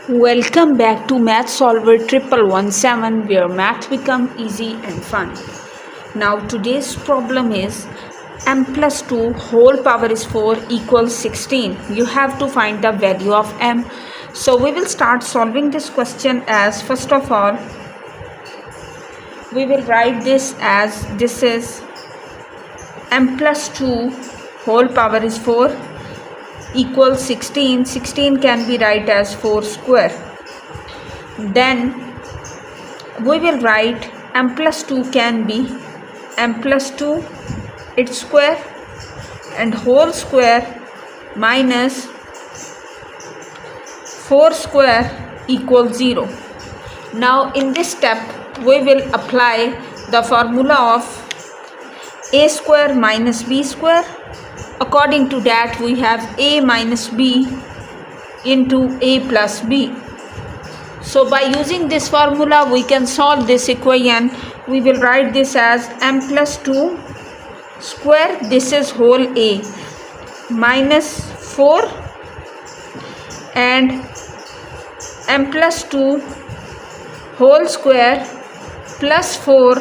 Welcome back to Math Solver 1117, where math become easy and fun. Now today's problem is m plus 2 whole power is 4 equals 16. You have to find the value of m. So we will start solving this question as first of all we will write this as this is m plus 2 whole power is 4 equals 16. 16 can be write as 4 square. Then we will write m plus 2 can be m plus 2 its square and whole square minus 4 square equals 0. Now in this step we will apply the formula of a square minus b square. According to that, we have a minus b into a plus b. So by using this formula, we can solve this equation. We will write this as m plus 2 square, this is whole a, minus 4 and m plus 2 whole square plus 4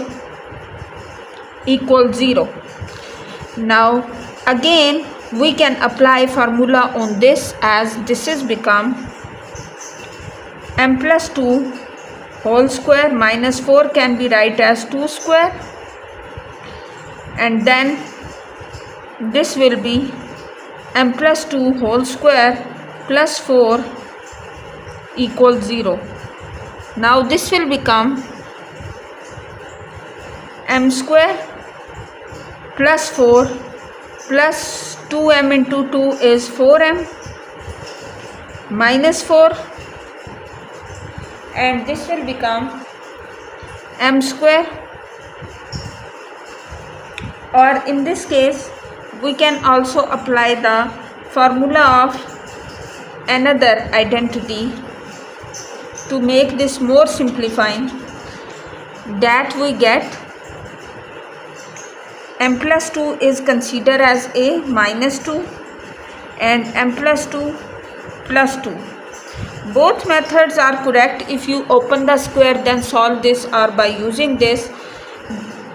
equals 0. Now again we can apply formula on this as this is become m plus 2 whole square minus 4 can be write as 2 square and then this will be m plus 2 whole square plus 4 equals 0. Now this will become m square plus 4 plus 2m into 2 is 4m minus 4 and this will become m square, or in this case we can also apply the formula of another identity to make this more simplifying, that we get m plus 2 is considered as a minus 2 and m plus 2 plus 2. Both methods are correct. If you open the square then solve this, or by using this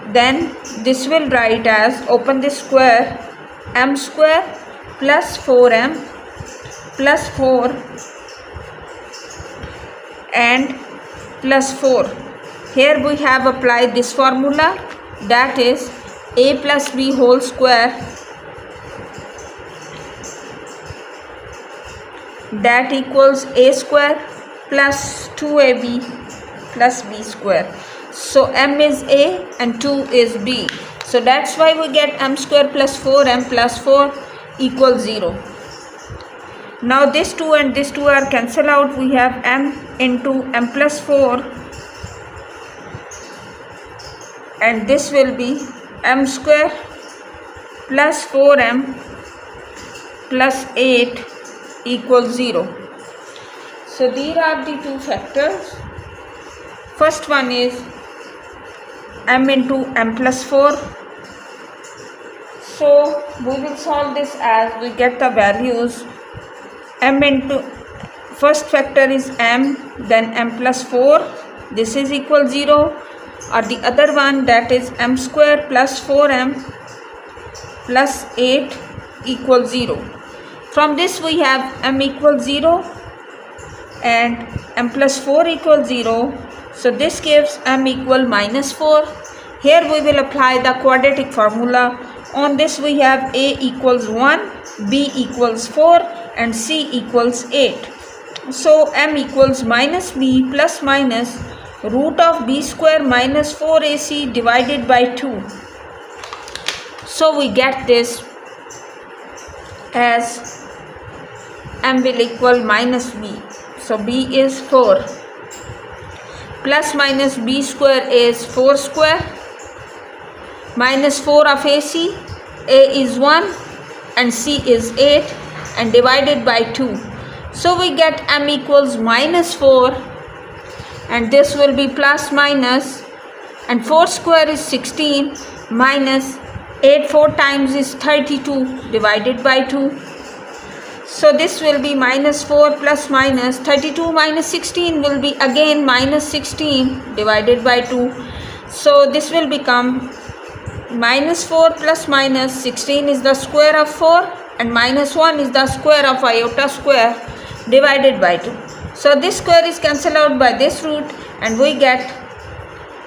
then this will write as open this square m square plus 4m plus 4 and plus 4. Here we have applied this formula, that is a plus b whole square, that equals a square plus 2ab plus b square. So m is a and 2 is b. So that's why we get m square plus 4m plus 4 equals 0. Now this 2 and this 2 are cancelled out. We have m into m plus 4 and this will be m square plus 4m plus 8 equals 0. So these are the two factors. First one is m into m plus 4. So we will solve this as we get the values m into first factor is m, then m plus 4, this is equal 0, or the other one that is m square plus 4m plus 8 equals 0. From this we have m equals 0 and m plus 4 equals 0. So this gives m equal minus 4. Here we will apply the quadratic formula. On this we have a equals 1, b equals 4 and c equals 8. So m equals minus b plus minus root of b square minus 4ac divided by 2. So we get this as m will equal minus b. So b is 4 plus minus b square is 4 square minus 4 of ac, a is 1 and c is 8 and divided by 2. So we get m equals minus 4 and this will be plus minus, and 4 square is 16 minus 8 4 times is 32 divided by 2. So this will be minus 4 plus minus 32 minus 16 will be again minus 16 divided by 2. So this will become minus 4 plus minus 16 is the square of 4 and minus 1 is the square of iota square divided by 2. So this square is cancelled out by this root and we get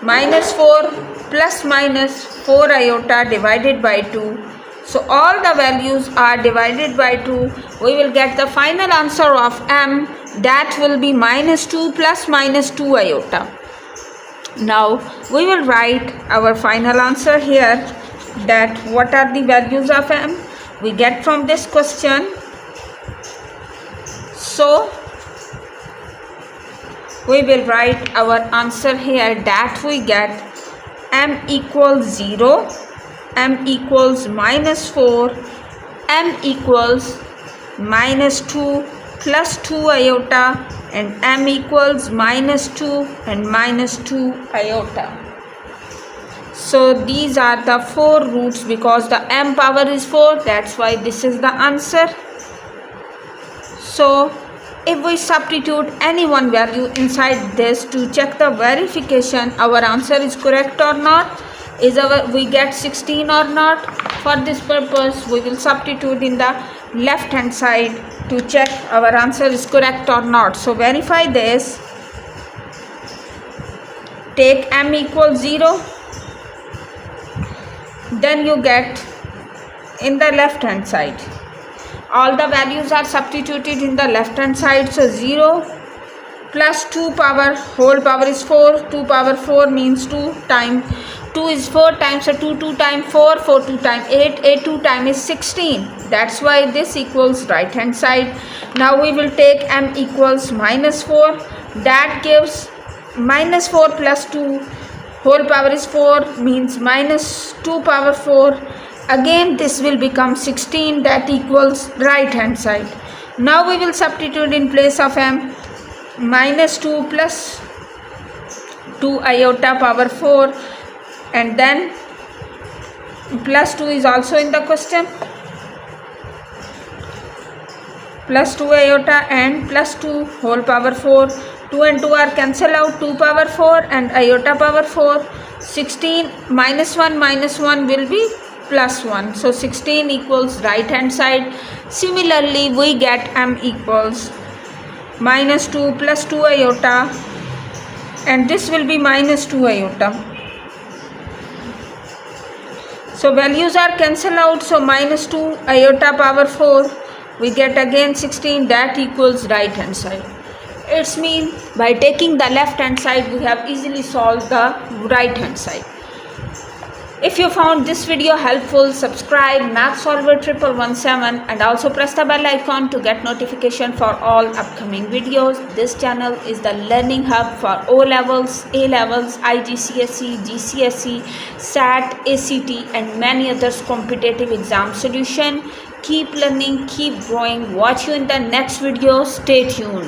minus 4 plus minus 4 iota divided by 2. So all the values are divided by 2. We will get the final answer of m, that will be minus 2 plus minus 2 iota. Now we will write our final answer here, that what are the values of m we get from this question. So we will write our answer here, that we get m equals 0, m equals minus 4, m equals minus 2 plus 2 iota, and m equals minus 2 and minus 2 iota. So these are the 4 roots, because the m power is 4, that's why this is the answer. So if we substitute any one value inside this to check the verification, our answer is correct or not, we get 16 or not. For this purpose we will substitute in the left hand side to check our answer is correct or not. So verify this. Take m equals 0, then you get in the left hand side all the values are substituted in the left hand side. So 0 plus 2 power whole power is 4, 2 power 4 means 2 times 2 is 4 times, so 2 times 4, 4 2 times 8, 8 2 times is 16. That's why this equals right hand side. Now we will take m equals minus 4, that gives minus 4 plus 2 whole power is 4 means minus 2 power 4. Again this will become 16, that equals right hand side. Now we will substitute in place of m minus 2 plus 2 iota power 4, and then plus 2 is also in the question, plus 2 iota and plus 2 whole power 4. 2 and 2 are cancelled out, 2 power 4 and iota power 4. 16 minus 1 will be plus 1. So 16 equals right hand side. Similarly we get m equals minus 2 plus 2 iota, and this will be minus 2 iota. So values are cancelled out, so minus 2 iota power 4 we get again 16, that equals right hand side. It's mean by taking the left hand side we have easily solved the right hand side. If you found this video helpful, subscribe Math Solver 1117 and also press the bell icon to get notification for all upcoming videos. This channel is the learning hub for O levels, A levels, IGCSE, GCSE, SAT, ACT and many others competitive exam solution. Keep learning, keep growing. Watch you in the next video. Stay tuned.